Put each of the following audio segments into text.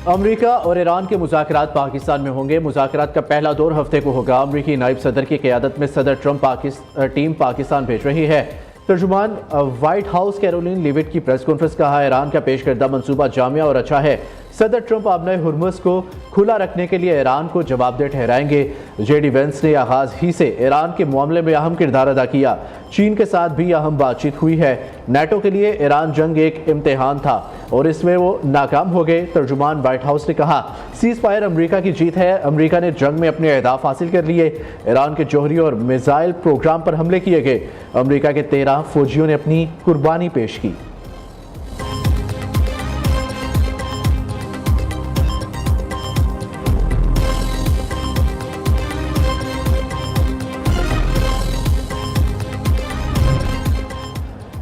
अमरीका और ईरान के मुज़ाकरात पाकिस्तान में होंगे। मुज़ाकरात का पहला दौर हफ्ते को होगा। अमरीकी नायब सदर की क़यादत में सदर ट्रंप टीम पाकिस्तान भेज रही है। तर्जुमान व्हाइट हाउस कैरोलिन लिविट की प्रेस कॉन्फ्रेंस कहा, ईरान का पेश करदा मनसूबा जामिया और अच्छा है। सदर ट्रंप आबनाए हुर्मुज़ को खुला रखने के लिए ईरान को जवाबदेह ठहराएंगे। जेडी वेंस ने आगाज ही से ईरान के मामले में अहम किरदार अदा किया। चीन के साथ भी अहम बातचीत हुई है। नेटो के लिए ईरान जंग एक इम्तिहान था और इसमें वो नाकाम हो गए। तर्जुमान व्हाइट हाउस ने कहा, सीज फायर अमरीका की जीत है। अमरीका ने जंग में अपने अहदाफ हासिल कर लिए। ईरान के जौहरी और मिसाइल प्रोग्राम पर हमले किए गए। अमरीका के 13 फौजियों ने अपनी कुर्बानी पेश की।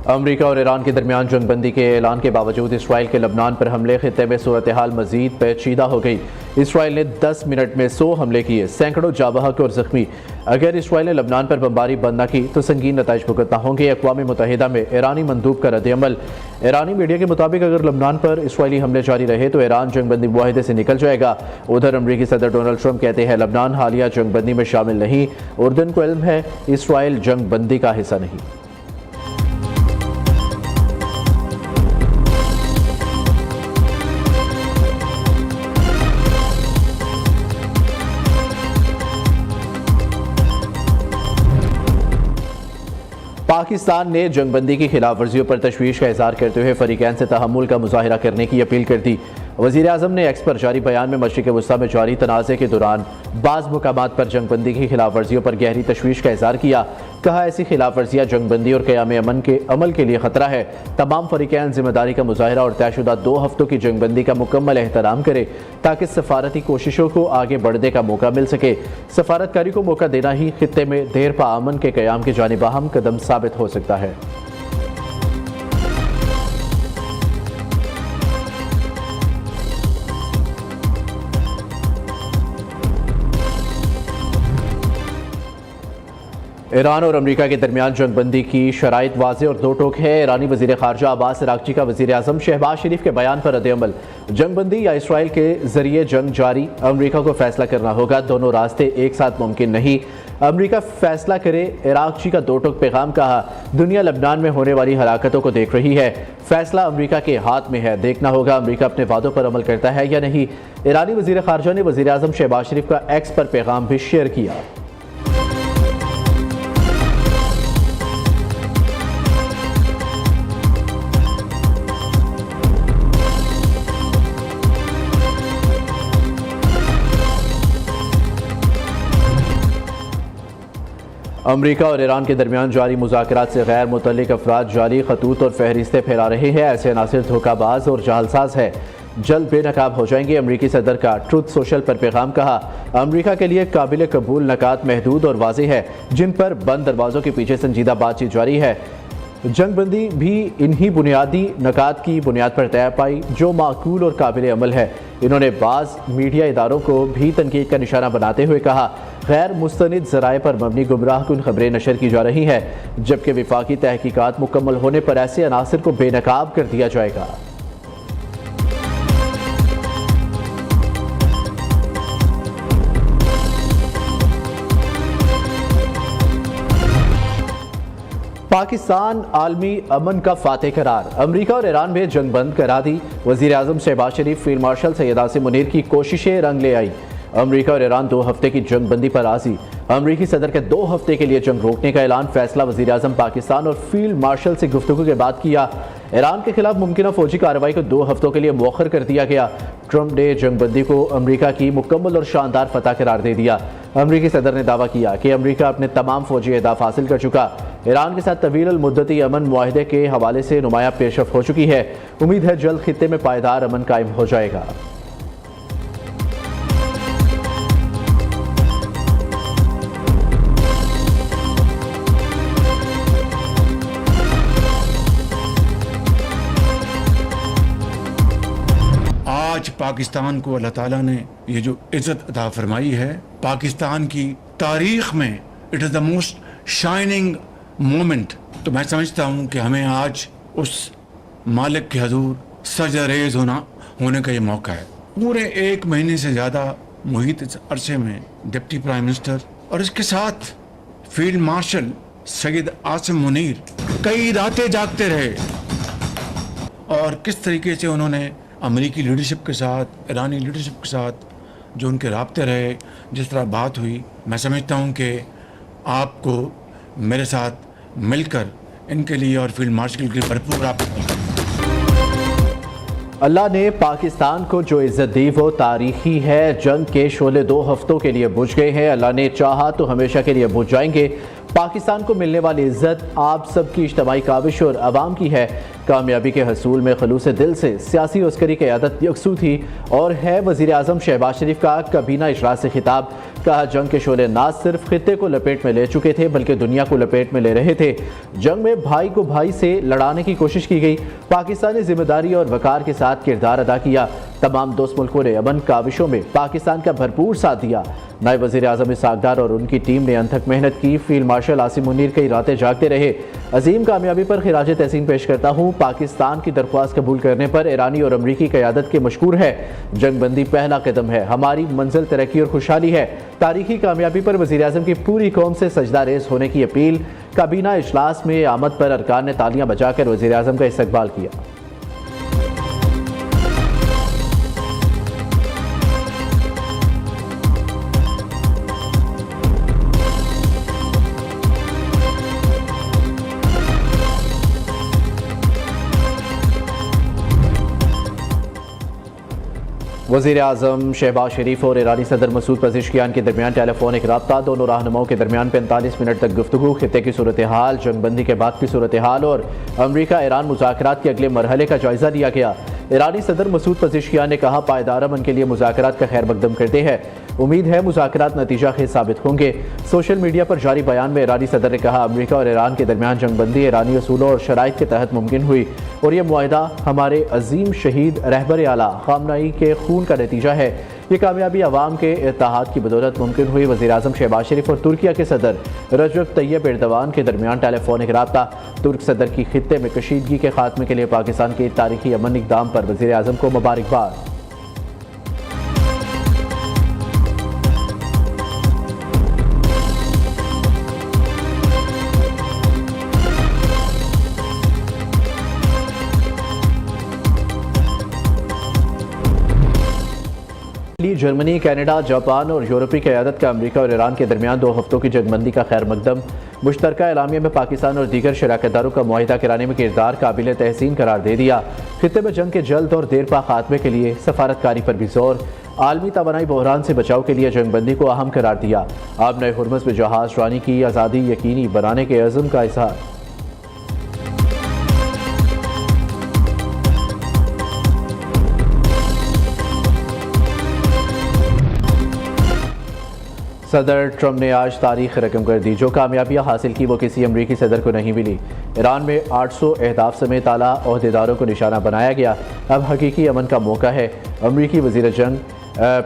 अमरीका और ईरान के दरमियान जंगबंदी के ऐलान के बावजूद इसराइल के लबनान पर हमले खित्ते में सूरत हाल मजीद पेचीदा हो गई। इसराइल ने 10 मिनट में 100 हमले किए, सैकड़ों जाबहक और जख्मी। अगर इसराइल ने लबनान पर बमबारी बंद न की तो संगीन नताइज भुगतना होंगे। अक़वाम मुत्तहिदा में ईरानी मंदूब का रद्द-ए-अमल। ईरानी मीडिया के मुताबिक अगर लबनान पर इसराइली हमले जारी रहे तो ईरान जंगबंदी मुआहिदे से निकल जाएगा। उधर अमरीकी सदर डोनाल्ड ट्रंप कहते हैं लबनान हालिया जंगबंदी में शामिल नहीं। उर्दन को इल्म है इसराइल जंगबंदी का हिस्सा नहीं। पाकिस्तान ने जंगबंदी की खिलाफ वर्जियों पर तशवीश का इजहार करते हुए फरीकैन से तहम्मुल का मुजाहिरा करने की अपील कर दी। वज़ीर आज़म ने एक्स पर जारी बयान में मशरिक़ वस्ता में जारी तनाज़े के दौरान बाज़ मुकामात पर जंगबंदी की खिलाफ वर्जियों पर गहरी तशवीश का इजहार किया। कहा, ऐसी खिलाफ वर्जियाँ जंगबंदी और क़याम अमन के अमल के लिए ख़तरा है। तमाम फरीकैन जिम्मेदारी का मुजाहिरा और तयशुदा 2 हफ्तों की जंगबंदी का मुकम्मल एहतराम करे ताकि सफारती कोशिशों को आगे बढ़ने का मौका मिल सके। सफारतकारी को मौका देना ही खित्ते में देर पा अमन के क़याम की जानिब अहम कदम साबित हो सकता है। ईरान और अमरीका के दरमियान जंगबंदी की शराइत वाज़ेह और दो टोक है। ईरानी वज़ीर ख़ारजा अब्बास अराग़ची का वज़ीर आज़म शहबाज शरीफ के बयान पर रद्द-ए-अमल। जंगबंदी या इसराइल के ज़रिए जंग जारी, अमरीका को फैसला करना होगा। दोनों रास्ते एक साथ मुमकिन नहीं। अमरीका फैसला करे। अराग़ची का दो टोक पैगाम। कहा, दुनिया लबनान में होने वाली हलाकतों को देख रही है। फैसला अमरीका के हाथ में है। देखना होगा अमरीका अपने वादों पर अमल करता है या नहीं। ईरानी वज़ीर ख़ारजा ने वज़ीर आज़म शहबाज शरीफ का एक्स पर पैगाम भी शेयर किया। अमरीका और ईरान के दरमियान जारी मुज़ाकरात से गैर मुतल्लिक अफराद जाली खतूत और फहरिस्तें फैला रहे हैं। ऐसे अनासिर धोखाबाज और जालसाज है, जल्द बेनकाब हो जाएंगे। अमरीकी सदर का ट्रुथ सोशल पर पैगाम। कहा, अमरीका के लिए काबिल कबूल नकात महदूद और वाज़ेह है जिन पर बंद दरवाज़ों के पीछे संजीदा बातचीत जारी है। जंगबंदी भी इन्हीं बुनियादी नकात की बुनियाद पर तय पाई जो माकूल और काबिल अमल है। इन्होंने बाज़ मीडिया इदारों को भी तनकीद का निशाना बनाते हुए कहा, गैर मुस्तनिद ज़राए पर मबनी गुमराहकुन खबरें नशर की जा रही हैं, जबकि विफाकी तहकीकात मुकम्मल होने पर ऐसे अनासिर को बेनकाब कर दिया जाएगा। पाकिस्तान आलमी अमन का फातेह करार। अमरीका और ईरान में जंग बंद करा दी। वज़ीर आज़म शहबाज शरीफ फील्ड मार्शल सैयद आसिम मुनीर की कोशिशें रंग ले आई। अमरीका और ईरान 2 हफ्ते की जंग बंदी पर राजी। अमरीकी सदर के 2 हफ्ते के लिए जंग रोकने का ऐलान। फैसला वज़ीर आज़म पाकिस्तान और फील्ड मार्शल से गुफ्तगू के बाद किया। ईरान के खिलाफ मुमकिन फौजी कार्रवाई को 2 हफ्तों के लिए मौखर कर दिया गया। ट्रंप ने जंगबंदी को अमरीका की मुकम्मल और शानदार फतह करार दे दिया। अमरीकी सदर ने दावा किया कि अमरीका अपने तमाम फौजी अहदाफ हासिल कर चुका। ईरान के साथ तवील मुद्दती अमन मुआहिदे के हवाले से नुमाया पेशरफ हो चुकी है। उम्मीद है जल्द खित्ते में पायदार अमन कायम हो जाएगा। आज पाकिस्तान को अल्लाह ताला ने ये जो इज्जत अता फरमाई है, पाकिस्तान की तारीख में it is the most shining moment. तो मैं समझता हूँ कि हमें आज उस मालिक के हजूर सजदा रेज़ होने का ये मौका है। पूरे 1 महीने से ज़्यादा मुहित इस अरसे में डिप्टी प्राइम मिनिस्टर और इसके साथ फील्ड मार्शल सैयद आसिम मुनीर कई रातें जागते रहे और किस तरीके से उन्होंने अमेरिकी लीडरशिप के साथ, ईरानी लीडरशिप के साथ जो उनके राब्ते रहे, जिस तरह बात हुई, मैं समझता हूँ कि आपको मेरे साथ मिलकर इनके लिए और फील्ड मार्शल के लिए भरपूर आप अल्लाह ने पाकिस्तान को जो इज्जत दी वो तारीखी है। जंग के शोले 2 हफ्तों के लिए बुझ गए हैं। अल्लाह ने चाहा तो हमेशा के लिए बुझ जाएंगे। पाकिस्तान को मिलने वाली इज्जत आप सबकी इज्तमाई काविश और आवाम की है। कामयाबी के हसूल में खलूस दिल से सियासी अस्करी क़यादत यकसू थी और है वज़ीर आज़म शहबाज शरीफ का काबीना इजलास से खिताब। कहा जंग के शोले ना सिर्फ खित्ते को लपेट में ले चुके थे बल्कि दुनिया को लपेट में ले रहे थे। जंग में भाई को भाई से लड़ाने की कोशिश की गई। पाकिस्तान ने जिम्मेदारी और वकार के साथ किरदार अदा किया। तमाम दोस्त मुल्कों ने अमन काविशों में पाकिस्तान का भरपूर साथ दिया। नायब वज़ीर आज़म इसाक़दार और उनकी टीम ने अनथक मेहनत की। फील्ड मार्शल आसिम मुनीर कई रातें जागते रहे। अजीम कामयाबी पर खिराज तहसीन पेश करता हूँ। पाकिस्तान की दरख्वास्त कबूल करने पर ईरानी और अमरीकी क़यादत के मशकूर है। जंगबंदी पहला कदम है। हमारी मंजिल तरक्की और खुशहाली है। तारीखी कामयाबी पर वज़ीर आज़म की पूरी कौम से सजदा रेज़ होने की अपील। काबीना इजलास में आमद पर अरकान ने तालियां बजाकर वज़ीर आज़म का इस्तकबाल किया। वज़ीर आज़म शहबाज शरीफ और ईरानी सदर मसूद पज़ेश्कियान के दरमियान टेलीफोनिक रब्ता। दोनों रहनुमाओं के दरमियान 45 मिनट तक गुफ्तगू। खित्ते की सूरत हाल, जंगबंदी के बाद की सूरत हाल और अमरीका ईरान मुज़ाकरात के अगले मरहले का जायज़ा लिया गया। ईरानी सदर मसूद पज़ेश्कियान ने कहा पायदार अमन के लिए मुज़ाकरात का खैर मकदम करते हैं। उम्मीद है मुज़ाकरात नतीजा खेज साबित होंगे। सोशल मीडिया पर जारी बयान में ईरानी सदर ने कहा अमरीका और ईरान के दरमियान जंगबंदी ईरानी असूलों और शराइत के तहत मुमकिन हुई और यह मुआहदा हमारे अजीम शहीद रहबर आला खामनई के खून का नतीजा है। ये कामयाबी अवाम के इत्तेहाद की बदौलत मुमकिन हुई। वज़ीर आज़म शहबाज शरीफ और तुर्किया के सदर रजब तैयब एर्दवान के दरमियान टेलीफोनिक रब्ता। तुर्क सदर की खित्ते में कशीदगी के खात्मे के लिए पाकिस्तान के तारीखी अमन इक़दाम पर वज़ीर आज़म को मुबारकबाद। जर्मनी, कनाडा, जापान और यूरोपीय क़यादत का अमरीका और ईरान के दरमियान 2 हफ्तों की जंगबंदी का खैर मकदम। मुश्तरका एलामिया में पाकिस्तान और दीगर शराकतदारों का मुआहिदा कराने में किरदार काबिल तहसीन करार दे दिया। खित्ते में जंग के जल्द और देरपा खात्मे के लिए सफारतकारी पर भी जोर। आलमी तवानाई बहरान से बचाव के लिए जंगबंदी को अहम करार दिया। आबनए हुर्मुज़ में जहाज रानी की आज़ादी यकीनी बनाने के अज़्म का इज़हार। सदर ट्रंप ने आज तारीख रकम कर दी। जो कामयाबियाँ हासिल की वो किसी अमरीकी सदर को नहीं मिली। ईरान में 800 अहदाफ समेत आला ओहदेदारों को निशाना बनाया गया। अब हकीकी अमन का मौका है। अमरीकी वज़ीर जंग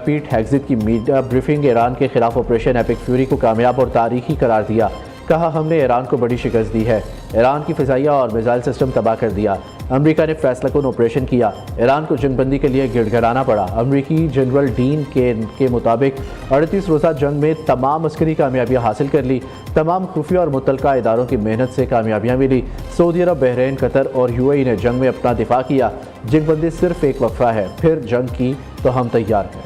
पीट हेग्जिट की मीडिया ब्रीफिंग। ईरान के खिलाफ ऑपरेशन एपिक फ्यूरी को कामयाब और तारीखी करार दिया। कहा हमने ईरान को बड़ी शिकस्त दी है। ईरान की फ़िज़ाइया और मिसाइल सिस्टम तबाह कर दिया। अमरीका ने फैसला कुन ऑपरेशन किया। ईरान को जंगबंदी के लिए गिड़गिड़ाना पड़ा। अमरीकी जनरल डीन के मुताबिक 38 रोज़ा जंग में तमाम अस्करी कामयाबियाँ हासिल कर ली। तमाम खुफिया और मुतलका इदारों की मेहनत से कामयाबियाँ मिली। सऊदी अरब, बहरीन, कतर और UAE ने जंग में अपना दिफा किया। जंगबंदी सिर्फ एक वक्फा है, फिर जंग की तो हम तैयार हैं।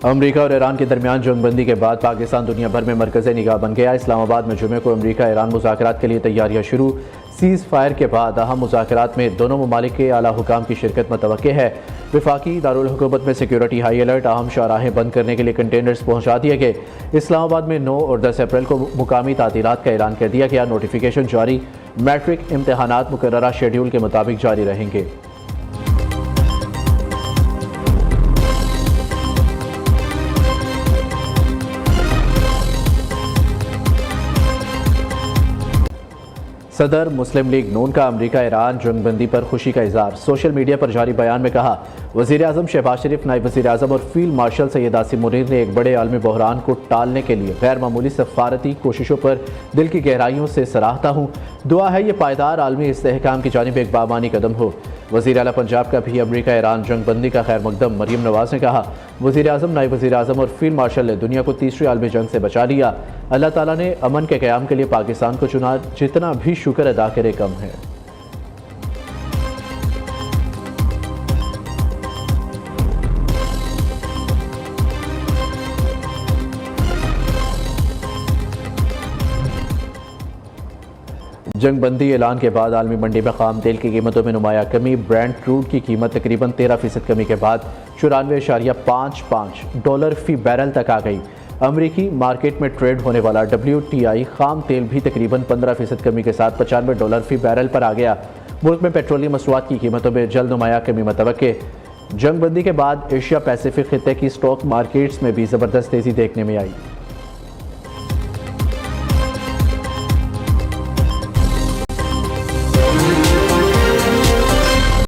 अमरीका और ईरान के दरमियान जंगबंदी के बाद पाकिस्तान दुनिया भर में मरकज़ निगाह बन गया। इस्लामाबाद में जुमे को अमरीका ईरान मुज़ाकरात के लिए तैयारियां शुरू। सीज़ फायर के बाद अहम मुज़ाकरात में दोनों ममालिक के आला हुकाम की शिरकत मुतवक्के है। वफाकी दारुल हुकूमत में सिक्योरिटी हाई अलर्ट। अहम शाहराहें बंद करने के लिए कंटेनर्स पहुँचा दिए गए। इस्लामाबाद में 9 और 10 अप्रैल को मुकामी तातीलात का ऐलान कर दिया गया। नोटिफिकेशन जारी। मैट्रिक इम्तहानात मुकर्ररा शेड्यूल के मुताबिक जारी रहेंगे। सदर मुस्लिम लीग नून का अमरीका ईरान जंगबंदी पर खुशी का इजहार। सोशल मीडिया पर जारी बयान में कहा वज़ीर आज़म शहबाज शरीफ, नायब वज़ीर आज़म और फील्ड मार्शल सैयद आसिम मुनीर ने एक बड़े आलमी बहरान को टालने के लिए गैर मामूली सफारती कोशिशों पर दिल की गहराइयों से सराहता हूँ। दुआ है ये पायदार आलमी इस्तेहकाम की जानिब एक बामानी कदम हो। वज़ीर आला पंजाब का भी अमरीका ईरान जंग बंदी का खैर मकदम मरीम नवाज ने कहा, वज़ीर आज़म, नायब वज़ीर आज़म और फील्ड मार्शल ने दुनिया को तीसरी आलमी जंग से बचा लिया। अल्लाह ताला ने अमन के क़याम के लिए पाकिस्तान को चुना, जितना भी शुक्र अदा करे कम है। जंग बंदी ऐलान के बाद आलमी मंडी में खाम तेल की कीमतों में नुमाया कमी। ब्रेंट क्रूड की कीमत तकरीबन 13% कमी के बाद $94.55 फी बैरल तक आ गई। अमरीकी मार्केट में ट्रेड होने वाला WTI खाम तेल भी तकरीबन 15% कमी के साथ $95 फी बैरल पर आ गया। मुल्क में पेट्रोलियम मसनूआत की कीमतों में जल्द नुमाया कमी मतवक्के। जंग बंदी के बाद एशिया पैसिफिक खित्ते की स्टॉक मार्केट्स में भी ज़बरदस्त तेज़ी देखने में आई।